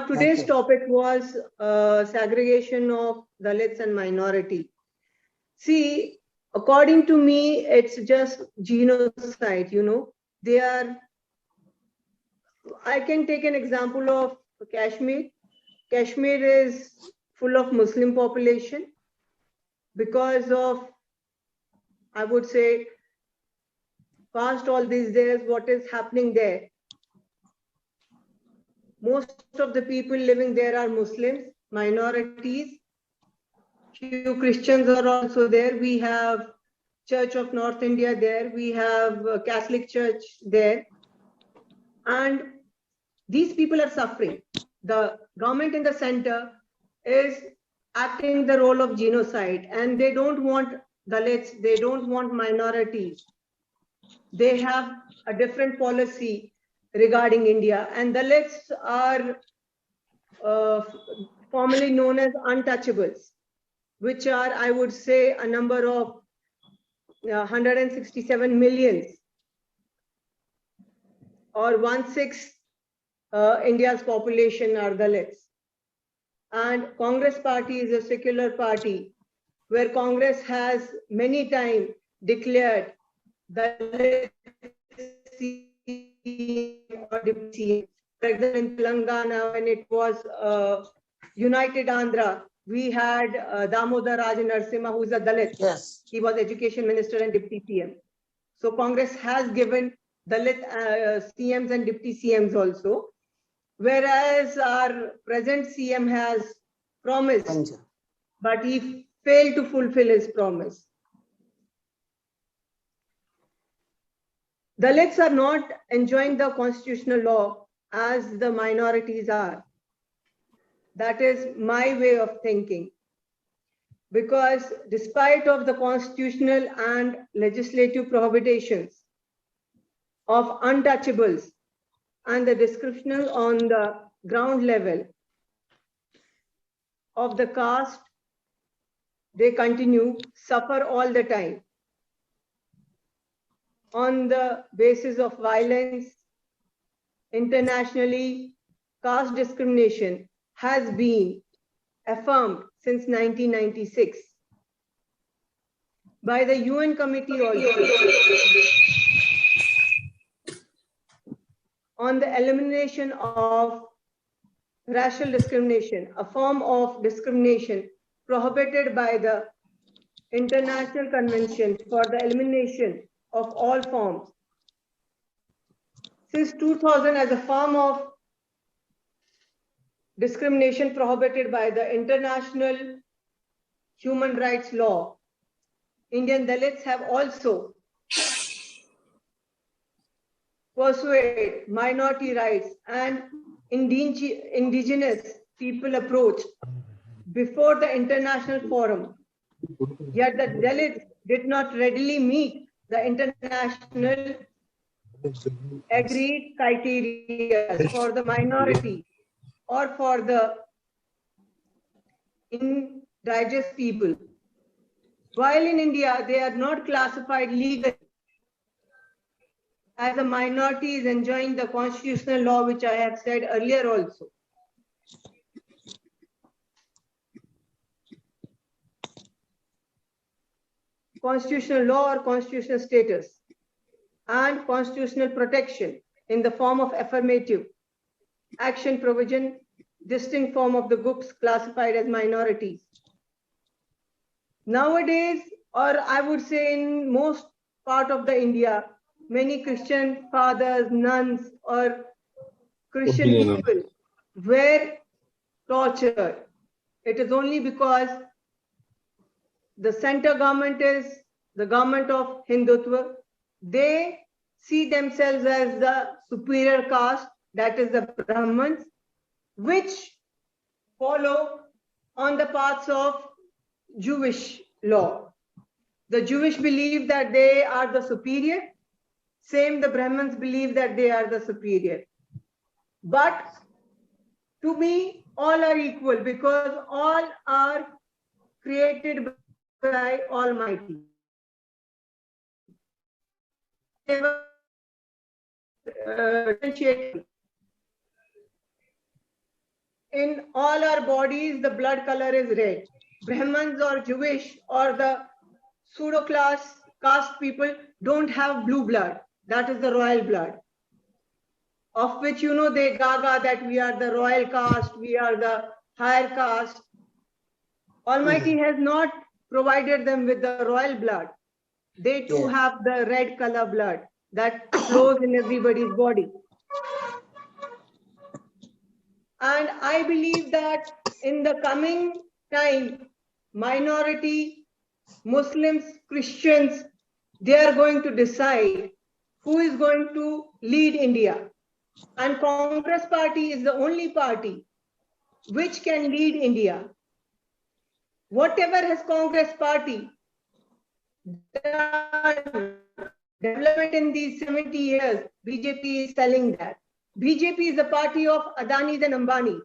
Today's topic was segregation of Dalits and minority. See, according to me, it's just genocide, you know. They are, I can take an example of Kashmir. Kashmir is full of Muslim population because of, I would say, past all these days, what is happening there. Most of the people living there are Muslims, minorities. Few Christians are also there. We have Church of North India there. We have Catholic Church there. And these people are suffering. The government in the center is acting the role of genocide, and they don't want Dalits, they don't want minorities. They have a different policy regarding India, and Dalits are formerly known as untouchables, which are, I would say, a number of 167 millions, or 1/6 India's population are Dalits. And Congress party is a secular party where Congress has many times declared Dalit or deputy. For example, in Telangana, when it was United Andhra, we had Damodar Raj Narasimha, who is a Dalit. Yes. He was Education Minister and Deputy CM. So Congress has given Dalit CMs and Deputy CMs also. Whereas our present CM has promised, but he failed to fulfill his promise. Dalits are not enjoying the constitutional law as the minorities are. That is my way of thinking. Because despite of the constitutional and legislative prohibitions of untouchables and the description on the ground level of the caste, they continue suffer all the time on the basis of violence. Internationally, caste discrimination has been affirmed since 1996 by the UN committee also on the elimination of racial discrimination, a form of discrimination prohibited by the International Convention for the Elimination of All Forms. Since 2000, as a form of discrimination prohibited by the International Human Rights Law, Indian Dalits have also pursued minority rights and indigenous people approach before the international forum. Yet the Dalits did not readily meet the international agreed criteria for the minority or for the indigenous people. While in India, they are not classified legally as a minority is enjoying the constitutional law, which I have said earlier also. Constitutional law or constitutional status and constitutional protection in the form of affirmative action provision, distinct form of the groups classified as minorities. Nowadays, or I would say in most part of the India, many Christian fathers, nuns, or Christian people were tortured. It is only because the center government is the government of Hindutva. They see themselves as the superior caste, that is the Brahmins, which follow on the paths of Jewish law. The Jewish believe that they are the superior. Same, the Brahmins believe that they are the superior. But to me, all are equal because all are created by Almighty. in all our bodies, the blood color is red. Brahmins or Jewish or the pseudo caste people don't have blue blood. That is the royal blood, of which, you know, they gaga that we are the royal caste, we are the higher caste. Almighty has not provided them with the royal blood. They too have the red color blood that flows in everybody's body. And I believe that in the coming time, minority, Muslims, Christians, they are going to decide who is going to lead India. And Congress party is the only party which can lead India. Whatever has Congress party done, development in these 70 years, BJP is telling that. BJP is the party of Adanis and Ambanis.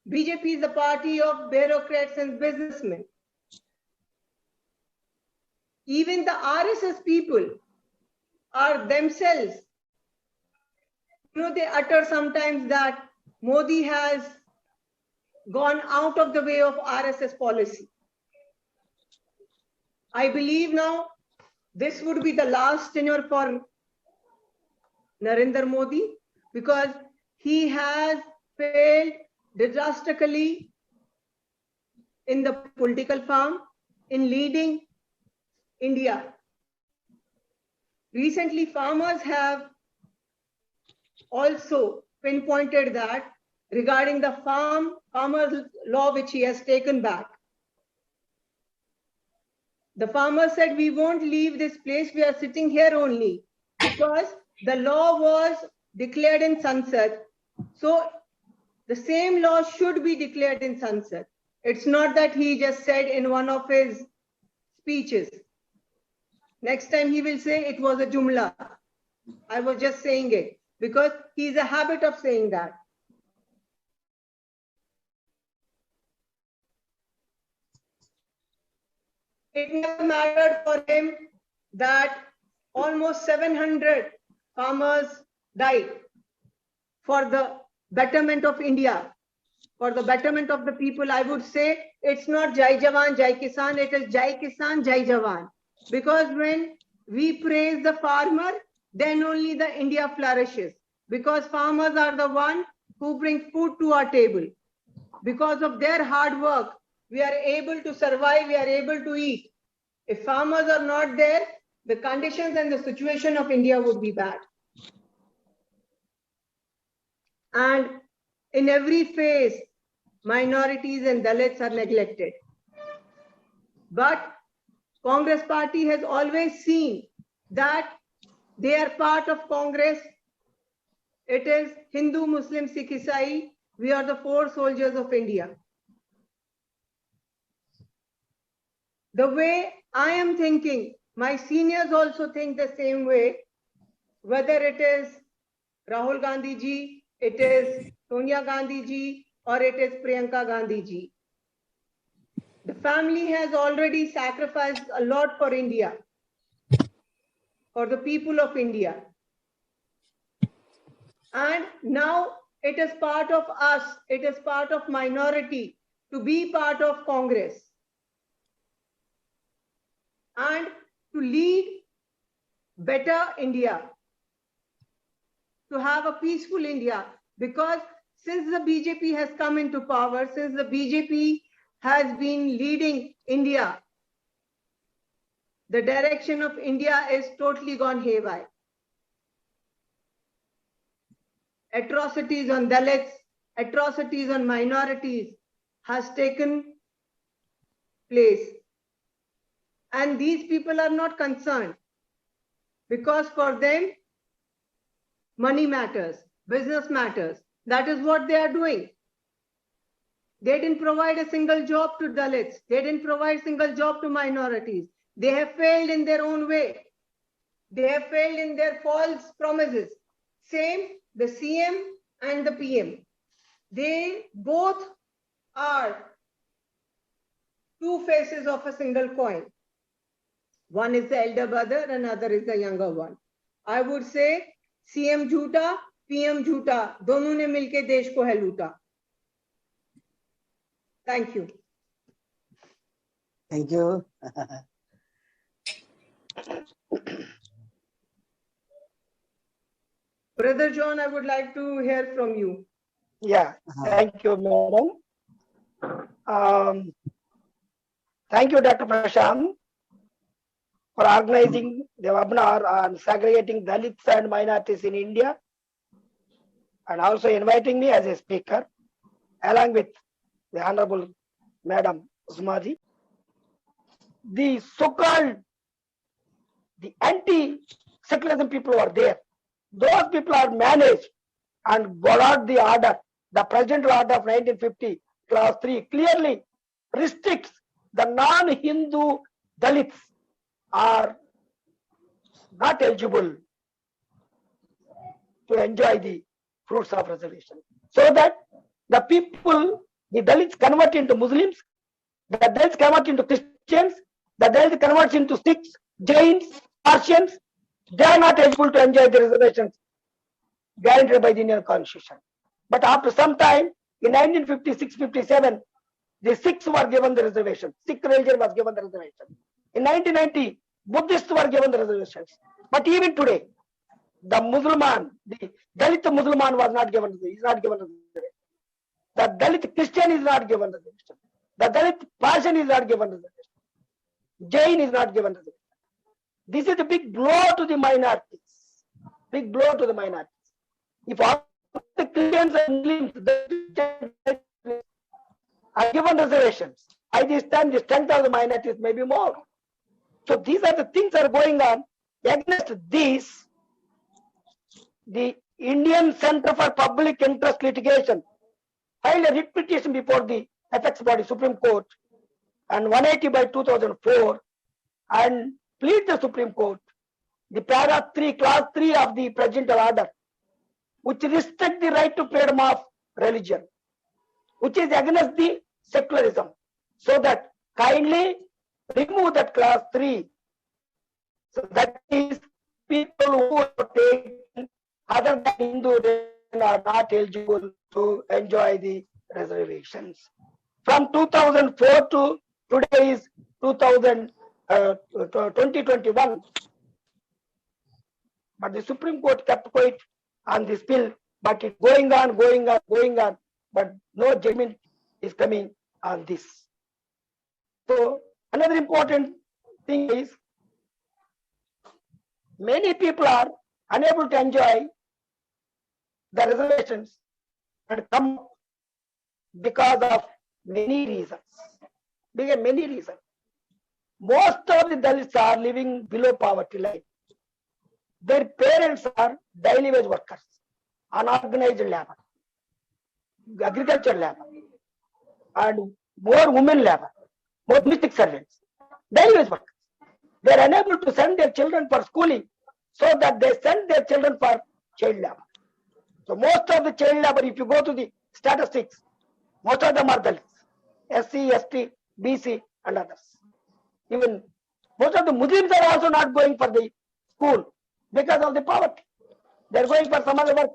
BJP is the party of bureaucrats and businessmen. Even the RSS people are themselves, you know, they utter sometimes that Modi has gone out of the way of RSS policy. I believe now this would be the last tenure for Narendra Modi, because he has failed disastrously in the political farm, in leading India. Recently, farmers have also pinpointed that regarding the farmers law which he has taken back. The farmers said, we won't leave this place, we are sitting here only, because the law was declared in Sansad. So the same law should be declared in Sansad. It's not that he just said in one of his speeches. Next time he will say it was a jumla. I was just saying it, because he's a habit of saying that. It never mattered for him that almost 700 farmers died for the betterment of India, for the betterment of the people. I would say it's not Jai Jawan, Jai Kisan, it is Jai Kisan, Jai Jawan. Because when we praise the farmer, then only the India flourishes. Because farmers are the one who bring food to our table. Because of their hard work, we are able to survive, we are able to eat. If farmers are not there, the conditions and the situation of India would be bad. And in every phase, minorities and Dalits are neglected. But Congress party has always seen that they are part of Congress. It is Hindu, Muslim, Sikh, Isai. We are the four soldiers of India. The way I am thinking, my seniors also think the same way, whether it is Rahul Gandhi ji, it is Sonia Gandhi ji, or it is Priyanka Gandhi ji. The family has already sacrificed a lot for India, for the people of India. And now it is part of us, it is part of minority to be part of Congress and to lead better India, to have a peaceful India. Because since the BJP has come into power, since the BJP has been leading India, the direction of India is totally gone haywire. Atrocities on Dalits, atrocities on minorities has taken place. And these people are not concerned, because for them, money matters, business matters. That is what they are doing. They didn't provide a single job to Dalits. They didn't provide a single job to minorities. They have failed in their own way. They have failed in their false promises. Same, the CM and the PM. They both are two faces of a single coin. One is the elder brother, another is the younger one. I would say CM झूठा, PM झूठा, दोनों ने मिलके देश को है लूटा. Thank you. Thank you. Brother John, I would like to hear from you. Yeah, thank you, madam. Thank you, Dr. Prashant, for organizing the webinar on segregating Dalits and minorities in India, and also inviting me as a speaker, along with the Honorable Madam Usmaji. The so-called the anti-secularism people are there. Those people are managed and followed the order. The presidential order of 1950, clause 3, clearly restricts the non-Hindu Dalits are not eligible to enjoy the fruits of reservation. So that the people, the Dalits convert into Muslims, the Dalits convert into Christians, the Dalits convert into Sikhs, Jains, Persians, they are not eligible to enjoy the reservations guaranteed by the Indian Constitution. But after some time, in 1956-57, the Sikhs were given the reservation. Sikh religion was given the reservation. In 1990, Buddhists were given the reservations. But even today, the Musliman, the Dalit Musliman was not given, is not given reservation. The Dalit Christian is not given reservation. The Dalit Persian is not given reservation. Jain is not given reservation. This is a big blow to the minorities. Big blow to the minorities. If all the Christians and Muslims are given reservations, by this time the strength of the minorities may be more. So these are the things that are going on. Against this, the Indian Center for Public Interest Litigation filed a writ petition before the apex body, Supreme Court, and 180 by 2004, and plead the Supreme Court, the paragraph 3, clause 3 of the presidential order, which restrict the right to freedom of religion, which is against the secularism. So that kindly remove that clause 3. So that is, people who are taken other than Hindu are not eligible to enjoy the reservations. From 2004 to today is 2021. But the Supreme Court kept quiet on this bill, but it's going on, but no judgment is coming on this. So another important thing is, many people are unable to enjoy the reservations and come because of many reasons. Many reasons. Most of the Dalits are living below poverty line. Their parents are daily wage workers, unorganized labor, agriculture labor, and more women labor, more domestic servants, daily wage workers. They are unable to send their children for schooling, so that they send their children for child labor. So most of the child labor, if you go to the statistics, most of them are Dalits, SC, ST, BC, and others. Even most of the Muslims are also not going for the school because of the poverty. They are going for some other work.